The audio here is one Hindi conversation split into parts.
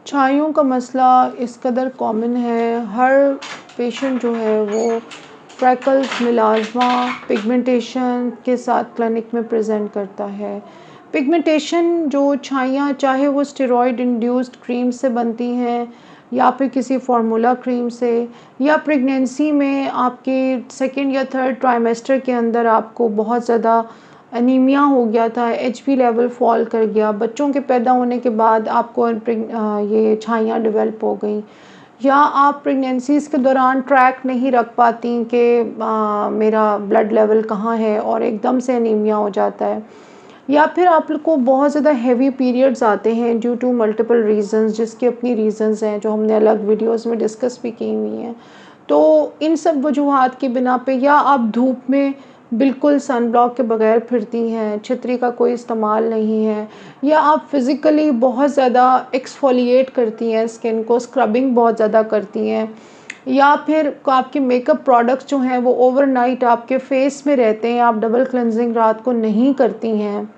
छाइयों का मसला इस कदर कॉमन है, हर पेशेंट जो है वो फ्रैकल्स, मिलाज़्मा, पिगमेंटेशन के साथ क्लिनिक में प्रेजेंट करता है। पिगमेंटेशन जो छाइयाँ चाहे वो स्टेरॉयड इंड्यूस्ड क्रीम से बनती हैं या फिर किसी फार्मूला क्रीम से, या प्रेगनेंसी में आपके सेकंड या थर्ड ट्राइमेस्टर के अंदर आपको बहुत ज़्यादा एनीमिया हो गया था, एचबी लेवल फॉल कर गया, बच्चों के पैदा होने के बाद आपको ये छाइयाँ डेवलप हो गई, या आप प्रेगनेंसीज़ के दौरान ट्रैक नहीं रख पाती कि मेरा ब्लड लेवल कहाँ है और एकदम से एनीमिया हो जाता है, या फिर आप लोग को बहुत ज़्यादा हैवी पीरियड्स आते हैं ड्यू टू मल्टीपल रीज़न्स, जिसकी अपनी रीज़न्स हैं जो हमने अलग वीडियोस में डिस्कस भी की हुई हैं। तो इन सब वजूहात की बिना पे, या आप धूप में बिल्कुल सन ब्लॉक के बगैर फिरती हैं, छतरी का कोई इस्तेमाल नहीं है, या आप फिज़िकली बहुत ज़्यादा एक्सफोलिएट करती हैं स्किन को, स्क्रबिंग बहुत ज़्यादा करती हैं, या फिर आपके मेकअप प्रोडक्ट्स जो हैं वो ओवरनाइट आपके फेस में रहते हैं, आप डबल क्लेंजिंग रात को नहीं करती हैं।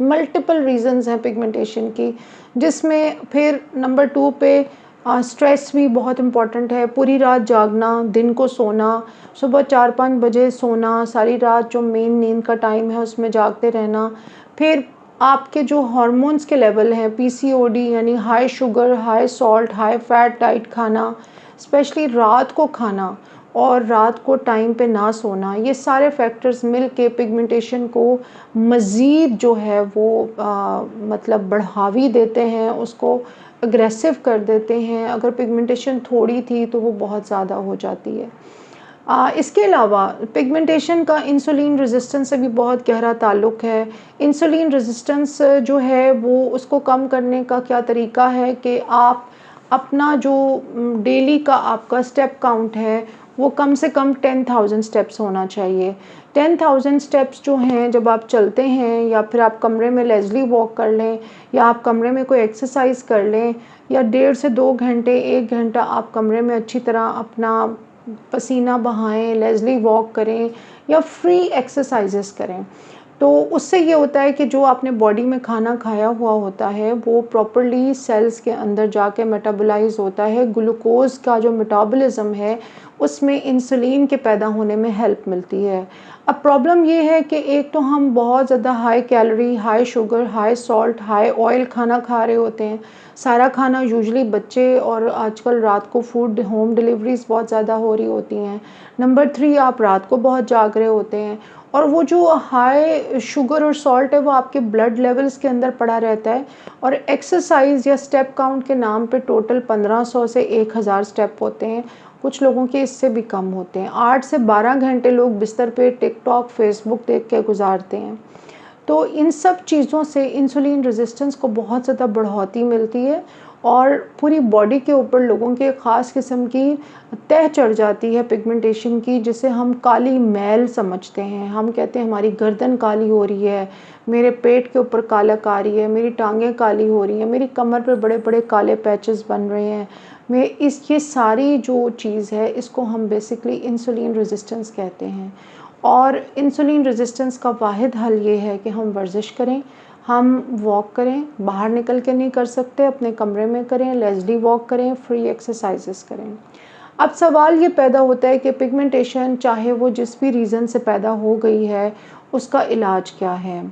मल्टीपल रीज़न्स हैं पिगमेंटेशन की, जिसमें फिर नंबर 2 पे स्ट्रेस भी बहुत इम्पॉर्टेंट है। पूरी रात जागना, दिन को सोना, सुबह 4-5 बजे सोना, सारी रात जो मेन नींद का टाइम है उसमें जागते रहना। फिर आपके जो हार्मोन्स के लेवल हैं, पीसीओडी यानी high sugar, high salt, high fat diet खाना, स्पेशली रात को खाना और रात को टाइम पे ना सोना, ये सारे फैक्टर्स मिल के पिगमेंटेशन को मज़ीद जो है वो मतलब बढ़ावी देते हैं, उसको अग्रेसिव कर देते हैं। अगर पिगमेंटेशन थोड़ी थी तो वो बहुत ज़्यादा हो जाती है। इसके अलावा पिगमेंटेशन का इंसुलिन रेजिस्टेंस से भी बहुत गहरा ताल्लुक़ है। इंसुलिन रेजिस्टेंस जो है वो उसको कम करने का क्या तरीका है कि आप अपना जो डेली का आपका स्टेप काउंट है वो कम से कम 10,000 स्टेप्स होना चाहिए। 10,000 स्टेप्स जो हैं जब आप चलते हैं, या फिर आप कमरे में लेज़ली वॉक कर लें, या आप कमरे में कोई एक्सरसाइज कर लें, या 1.5 से 2 घंटे 1 घंटा आप कमरे में अच्छी तरह अपना पसीना बहाएं, लेज़ली वॉक करें या फ्री एक्सरसाइजेस करें, तो उससे ये होता है कि जो आपने बॉडी में खाना खाया हुआ होता है वो प्रॉपर्ली सेल्स के अंदर जाके मेटाबोलाइज होता है। ग्लूकोज का जो मेटाबॉलिज्म है उसमें इंसुलिन के पैदा होने में हेल्प मिलती है। अब प्रॉब्लम ये है कि एक तो हम बहुत ज़्यादा high calorie, high sugar, high salt, high oil खाना खा रहे होते हैं। सारा खाना यूजुअली बच्चे, और आजकल रात को फूड होम डिलीवरीज़ बहुत ज़्यादा हो रही होती हैं। नंबर 3, आप रात को बहुत जाग रहे होते हैं, और वो जो हाई शुगर और सॉल्ट है वो आपके ब्लड लेवल्स के अंदर पड़ा रहता है। और एक्सरसाइज या स्टेप काउंट के नाम पे टोटल 1500 से 1000 स्टेप होते हैं, कुछ लोगों के इससे भी कम होते हैं। 8 से 12 घंटे लोग बिस्तर पे टिकटॉक, फेसबुक देख के गुजारते हैं। तो इन सब चीज़ों से इंसुलिन रेजिस्टेंस को बहुत ज़्यादा बढ़ोतरी मिलती है, और पूरी बॉडी के ऊपर लोगों के ख़ास किस्म की तह चढ़ जाती है पिगमेंटेशन की, जिसे हम काली मैल समझते हैं। हम कहते हैं हमारी गर्दन काली हो रही है, मेरे पेट के ऊपर कालक आ रही है, मेरी टांगें काली हो रही हैं, मेरी कमर पे बड़े बड़े काले पैचेस बन रहे हैं। ये सारी जो चीज़ है इसको हम बेसिकली इंसुलिन रेजिस्टेंस कहते हैं। और इंसुलिन रेजिस्टेंस का वाहिद हल ये है कि हम वर्जिश करें, हम वॉक करें, बाहर निकल के नहीं कर सकते अपने कमरे में करें, लेज़ली वॉक करें, फ्री एक्सरसाइजेस करें। अब सवाल ये पैदा होता है कि पिगमेंटेशन चाहे वो जिस भी रीज़न से पैदा हो गई है उसका इलाज क्या है।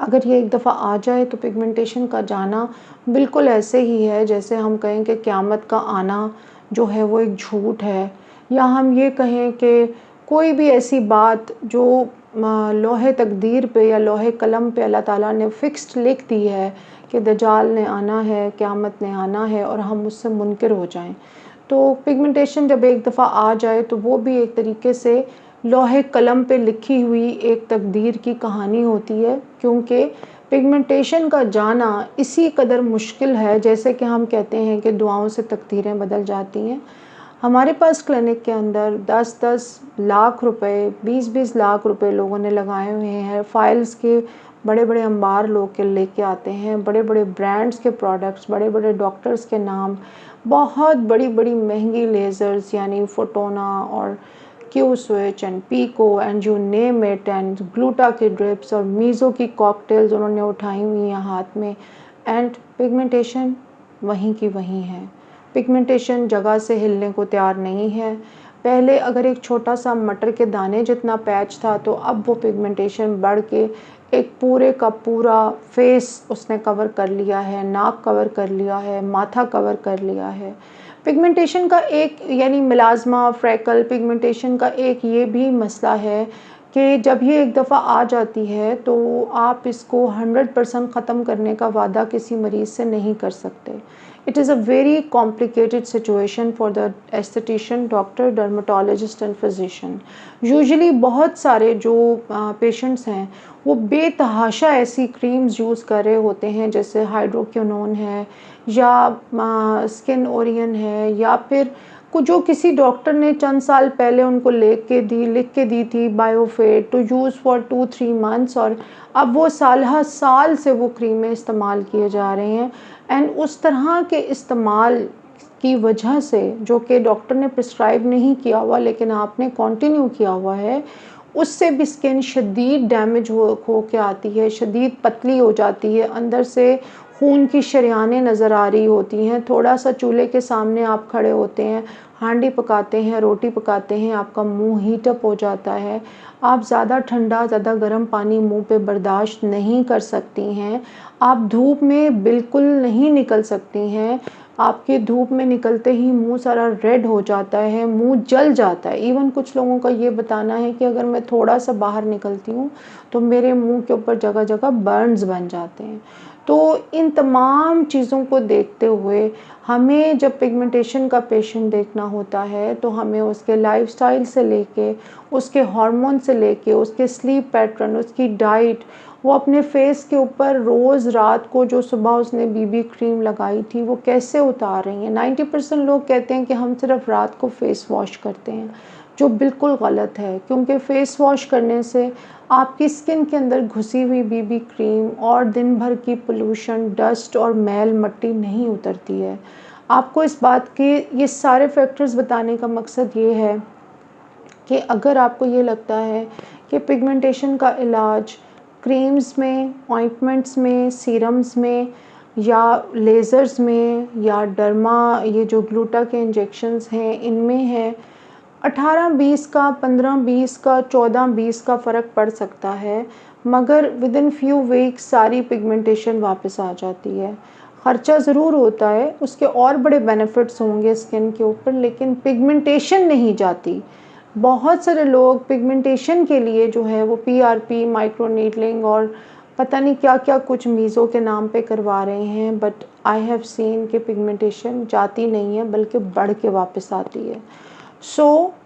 अगर ये एक दफ़ा आ जाए तो पिगमेंटेशन का जाना बिल्कुल ऐसे ही है जैसे हम कहें कि क़यामत का आना जो है वो एक झूठ है, या हम ये कहें कि कोई भी ऐसी बात जो लोहे तकदीर पे या लोहे कलम पे अल्लाह ताला ने फ़िक्स्ड लिख दी है कि दज्जाल ने आना है, क़यामत ने आना है, और हम उससे मुनकिर हो जाएं। तो पिगमेंटेशन जब एक दफ़ा आ जाए तो वो भी एक तरीके से लोहे कलम पे लिखी हुई एक तकदीर की कहानी होती है, क्योंकि पिगमेंटेशन का जाना इसी कदर मुश्किल है जैसे कि हम कहते हैं कि दुआओं से तकदीरें बदल जाती हैं। हमारे पास क्लिनिक के अंदर 10-10 लाख रुपए, 20-20 लाख रुपए लोगों ने लगाए हुए हैं। फ़ाइल्स के बड़े बड़े अंबार लोग के लेके आते हैं, बड़े बड़े ब्रांड्स के प्रोडक्ट्स, बड़े बड़े डॉक्टर्स के नाम, बहुत बड़ी बड़ी महंगी लेज़र्स यानी फोटोना और Q switch and pico and you name it, and gluta की ड्रिप्स और मीज़ो की कॉकटेल्स उन्होंने उठाई हुई हैं हाथ में। एंड पिगमेंटेशन वहीं की वहीं हैं। पिगमेंटेशन जगह से हिलने को तैयार नहीं है। पहले अगर एक छोटा सा मटर के दाने जितना पैच था, तो अब वो पिगमेंटेशन बढ़ के एक पूरे का पूरा फेस उसने कवर कर लिया है, नाक कवर कर लिया है, माथा कवर कर लिया है। पिगमेंटेशन का एक यानी मिलाज़्मा, फ्रेकल पिगमेंटेशन का एक ये भी मसला है कि जब ये एक दफ़ा आ जाती है तो आप इसको 100% ख़त्म करने का वादा किसी मरीज़ से नहीं कर सकते। It is a very complicated situation for the esthetician, doctor, dermatologist and physician. Usually बहुत सारे जो पेशेंट्स हैं वो बेतहाशा ऐसी क्रीम्स यूज़ कर रहे होते हैं, जैसे हाइड्रोक्विनोन है या स्किन ओरियन है, या फिर जो किसी डॉक्टर ने चंद साल पहले उनको लिख के दी थी बायोफिट टू यूज़ फॉर 2-3 मंथ्स, और अब वो साल से वो क्रीमें इस्तेमाल किए जा रहे हैं। एंड उस तरह के इस्तेमाल की वजह से, जो कि डॉक्टर ने प्रिस्क्राइब नहीं किया हुआ लेकिन आपने कंटिन्यू किया हुआ है, उससे भी स्किन शदीद डैमेज हो के आती है, शदीद पतली हो जाती है, अंदर से खून की शरियानें नज़र आ रही होती हैं। थोड़ा सा चूल्हे के सामने आप खड़े होते हैं, हांडी पकाते हैं, रोटी पकाते हैं, आपका मुंह हीटअप हो जाता है। आप ज़्यादा ठंडा, ज़्यादा गर्म पानी मुंह पे बर्दाश्त नहीं कर सकती हैं। आप धूप में बिल्कुल नहीं निकल सकती हैं। आपके धूप में निकलते ही मुंह सारा रेड हो जाता है, मुंह जल जाता है। इवन कुछ लोगों का ये बताना है कि अगर मैं थोड़ा सा बाहर निकलती हूँ तो मेरे मुंह के ऊपर जगह जगह बर्न्स बन जाते हैं। तो इन तमाम चीज़ों को देखते हुए हमें जब पिगमेंटेशन का पेशेंट देखना होता है, तो हमें उसके लाइफस्टाइल से लेके, उसके हार्मोन से लेके, उसके स्लीप पैटर्न, उसकी डाइट, वो अपने फेस के ऊपर रोज़ रात को जो सुबह उसने बीबी क्रीम लगाई थी वो कैसे उतार रही हैं। 90% लोग कहते हैं कि हम सिर्फ रात को फेस वॉश करते हैं, जो बिल्कुल गलत है, क्योंकि फेस वॉश करने से आपकी स्किन के अंदर घुसी हुई बीबी क्रीम और दिन भर की पोल्यूशन, डस्ट और मैल मट्टी नहीं उतरती है। आपको इस बात के ये सारे फैक्टर्स बताने का मकसद ये है कि अगर आपको ये लगता है कि पिगमेंटेशन का इलाज क्रीम्स में, ऑइंटमेंट्स में, सीरम्स में या लेज़र्स में या डर्मा, ये जो ग्लूटा के इंजेक्शंस हैं इनमें है, 18-20 का, 15-20 का, 14-20 का फ़र्क पड़ सकता है, मगर विदिन फ्यू वीक्स सारी पिगमेंटेशन वापस आ जाती है। ख़र्चा ज़रूर होता है, उसके और बड़े बेनिफिट्स होंगे स्किन के ऊपर, लेकिन पिगमेंटेशन नहीं जाती। बहुत सारे लोग पिगमेंटेशन के लिए जो है वो पीआरपी, माइक्रोनीडलिंग और पता नहीं क्या-क्या कुछ मीज़ो के नाम पे करवा रहे हैं, बट आई हैव सीन कि पिगमेंटेशन जाती नहीं है बल्कि बढ़ के वापस आती है।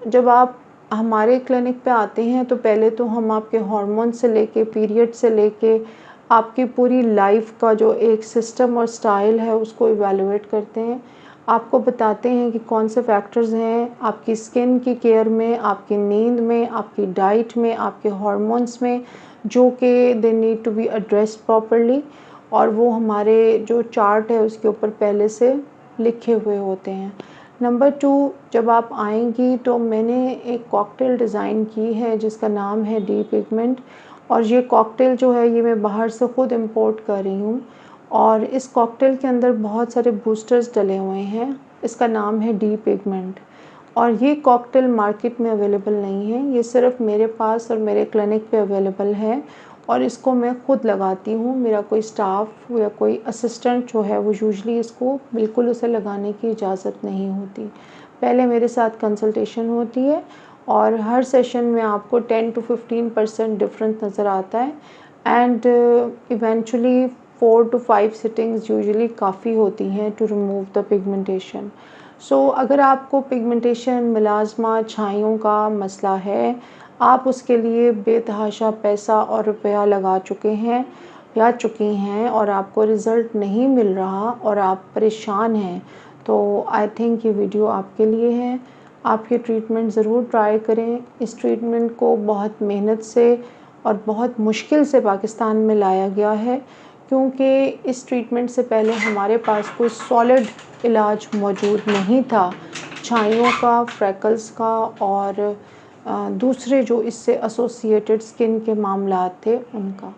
जब आप हमारे क्लिनिक पे आते हैं तो पहले तो हम आपके हार्मोन से लेके, पीरियड से लेके, आपकी पूरी लाइफ का जो एक सिस्टम और स्टाइल है उसको इवैल्यूएट करते हैं। आपको बताते हैं कि कौन से फैक्टर्स हैं आपकी स्किन की केयर में, आपकी नींद में, आपकी डाइट में, आपके हार्मोन्स में, जो कि they need to be addressed properly, और वो हमारे जो चार्ट है उसके ऊपर पहले से लिखे हुए होते हैं। नंबर 2, जब आप आएँगी तो मैंने एक कॉकटेल डिज़ाइन की है जिसका नाम है डी पिगमेंट, और ये कॉकटेल जो है ये मैं बाहर से ख़ुद इम्पोर्ट कर रही हूँ, और इस कॉकटेल के अंदर बहुत सारे बूस्टर्स डले हुए हैं। इसका नाम है डी पिगमेंट, और ये कॉकटेल मार्केट में अवेलेबल नहीं है, ये सिर्फ़ मेरे पास और मेरे क्लिनिक पे अवेलेबल है, और इसको मैं ख़ुद लगाती हूँ। मेरा कोई स्टाफ या कोई असिस्टेंट जो है वो यूजुअली इसको बिल्कुल उसे लगाने की इजाज़त नहीं होती। पहले मेरे साथ कंसल्टेशन होती है और हर सेशन में आपको 10 to 15% डिफरेंस नज़र आता है, and eventually 4 to 5 sittings usually काफ़ी होती हैं टू रिमूव द पिगमेंटेशन। अगर आपको पिगमेंटेशन, मिलाज़्मा, छाइयों का मसला है, आप उसके लिए बेतहाशा पैसा और रुपया लगा चुके हैं या चुकी हैं और आपको रिज़ल्ट नहीं मिल रहा और आप परेशान हैं, तो आई थिंक ये वीडियो आपके लिए है। आप ये ट्रीटमेंट ज़रूर ट्राई करें। इस ट्रीटमेंट को बहुत मेहनत से और बहुत मुश्किल से पाकिस्तान में लाया गया है, क्योंकि इस ट्रीटमेंट से पहले हमारे पास कोई सॉलिड इलाज मौजूद नहीं था छाइयों का, फ्रैकल्स का और दूसरे जो इससे एसोसिएटेड स्किन के मामलात थे उनका।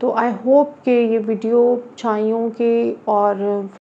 तो आई होप कि ये वीडियो छाइयों के और